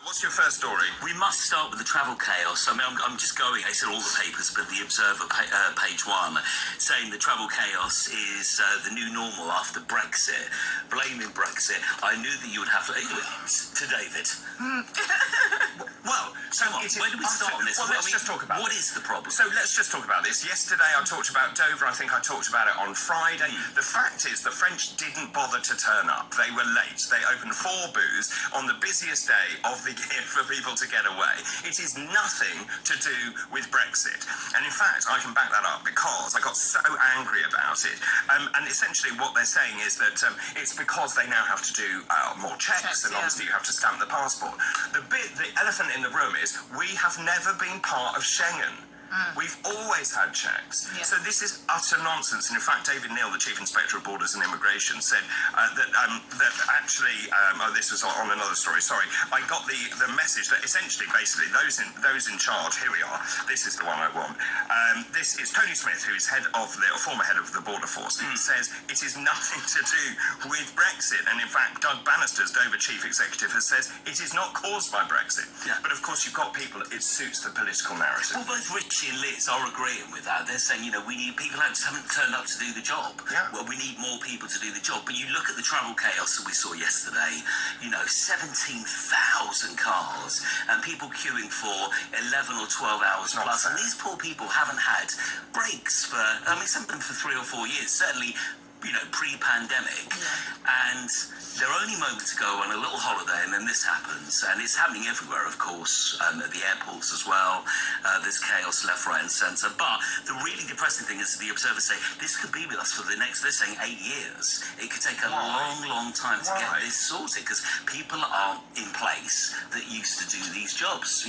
What's your first story? We must start with the travel chaos. I mean, I'm just going, it's in all the papers, but the Observer, page 1, saying the travel chaos is the new normal after Brexit. Blaming Brexit. I knew that you would have to David. Well, so where do we start on this? Well, let's just talk about what is the problem? So let's just talk about this. Yesterday I talked about Dover. I think I talked about it on Friday. The fact is the French didn't bother to turn up. They were late. They opened 4 booths on the busiest day of the year for people to get away. It is nothing to do with Brexit. And in fact, I can back that up because I got so angry about it. And essentially what they're saying is that it's because they now have to do more checks, and obviously you have to stamp the passport. The elephant in the room is we have never been part of Schengen. We've always had checks. So this is utter nonsense. And in fact, David Neal, the Chief Inspector of Borders and Immigration, said that actually, this was on another story, sorry, I got the message that essentially, basically, those in charge, here we are, this is the one I want. This is Tony Smith, who is former head of the Border Force, says it is nothing to do with Brexit. And in fact, Doug Bannister's Dover Chief Executive has said it is not caused by Brexit. But of course, you've got people, it suits the political narrative. Well, both Richie and Liz are agreeing with that. They're saying, we need people who haven't turned up to do the job. Well, we need more people to do the job. But you look at the travel chaos that we saw yesterday, 17,000 cars and people queuing for 11 or 12 hours plus. And these poor people haven't had breaks for, some of them for 3 or 4 years, certainly, pre-pandemic. And there are only moments to go on a little holiday, and then this happens. And it's happening everywhere, of course, at the airports as well. There's chaos left, right, and centre. But the really depressing thing is the Observer say this could be with us for the next, they're saying 8 years. It could take a long, long time to get this sorted because people aren't in place that used to do these jobs,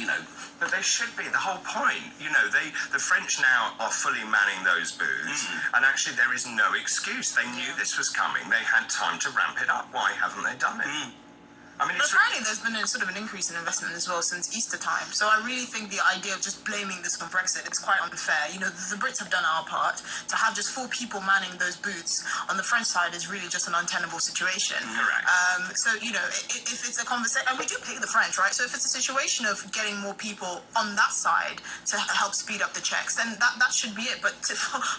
But they should be. The whole point, the French now are fully manning those booths, and actually there is no excuse. They knew this was coming. They had time to ramp it up. Why haven't they done it? But apparently there's been a sort of an increase in investment as well since Easter time. So I really think the idea of just blaming this on Brexit, it's quite unfair. The Brits have done our part. To have just 4 people manning those booths on the French side is really just an untenable situation. Correct. So, if it's a conversation, and we do pay the French, right? So if it's a situation of getting more people on that side to help speed up the checks, then that should be it. But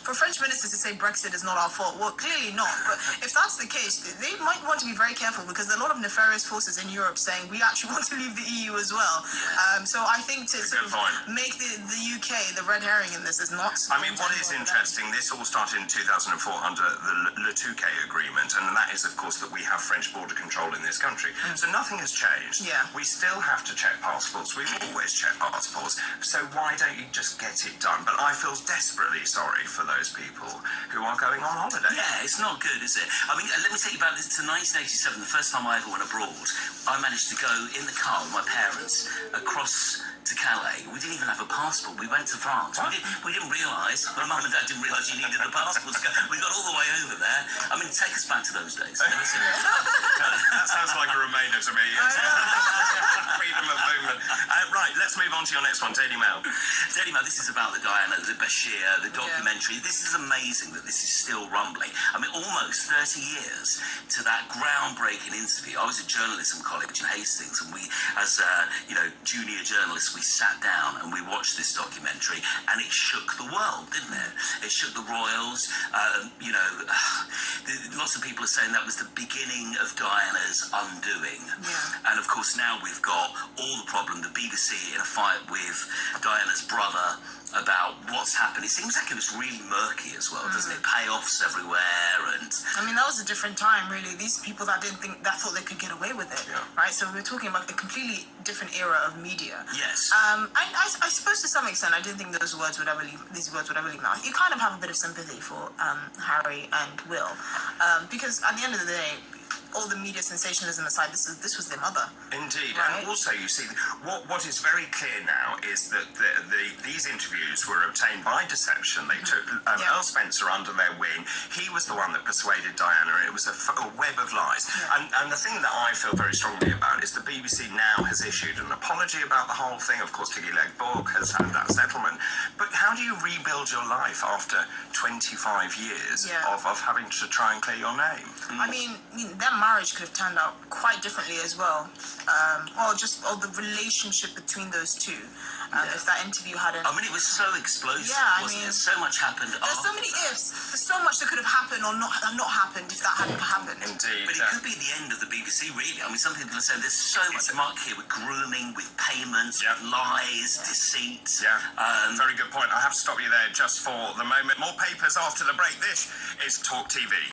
for French ministers to say Brexit is not our fault, well, clearly not. But if that's the case, they might want to be very careful because there are a lot of nefarious forces in Europe saying we actually want to leave the EU as well. So I think to sort of make the UK the red herring in this is not. What is interesting, this all started in 2004 under the Le Touquet Agreement, and that is, of course, that we have French border control in this country. So nothing has changed. We still have to check passports. We've always checked passports. So why don't you just get it done? But I feel desperately sorry for those people who are going on holiday. Yeah, it's not good, is it? Let me tell you about this. To 1987, the first time I ever went abroad, I managed to go in the car with my parents across to Calais. We didn't even have a passport. We went to France. We didn't realise, my mum and dad didn't realise you needed a passport to go. We got all the way over there. Take us back to those days. That sounds like a Remainer to me. Freedom of movement. Right, let's move on to your next one, Daily Mail. Daily Mail, this is about the Diana, the Bashir, the documentary. This is amazing that this is still rumbling. Almost 30 years to that groundbreaking interview. I was at journalism college in Hastings, and we, as junior journalists, we sat down and we watched this documentary, and it shook the world, didn't it? It shook the royals. Lots of people are saying that was the beginning of Diana's undoing. And of course now we've got all the problem, the BBC in a fight with Diana's brother about what's happened. It seems like it was really murky as well, doesn't it? Payoffs everywhere, and that was a different time, really. These people that thought they could get away with it, right? So we're talking about a completely different era of media. Yes. I suppose to some extent, I didn't think these words would ever leave out. You kind of have a bit of sympathy for Harry and Will, because at the end of the day, all the media sensationalism aside, this was their mother. Indeed, right? And also you see, what is very clear now is that these interviews were obtained by deception. They took Earl Spencer under their wing. He was the one that persuaded Diana. It was a web of lies. And the thing that I feel very strongly about is the BBC now has issued an apology about the whole thing. Of course, Tiggy Leg Borg has had that settlement. But how do you rebuild your life after 25 years of having to try and clear your name? I mean, their marriage could have turned out quite differently as well. Or the relationship between those two. If that interview hadn't. I mean, it was so explosive, Yeah, wasn't it? So much happened. There's so many ifs. There's so much that could have happened or not happened if that hadn't happened. Indeed. But it could be the end of the BBC, really. I mean, some people are saying there's so much mark here with grooming, with payments, with lies, deceit. Yeah, very good point. I have to stop you there just for the moment. More papers after the break. This is Talk TV.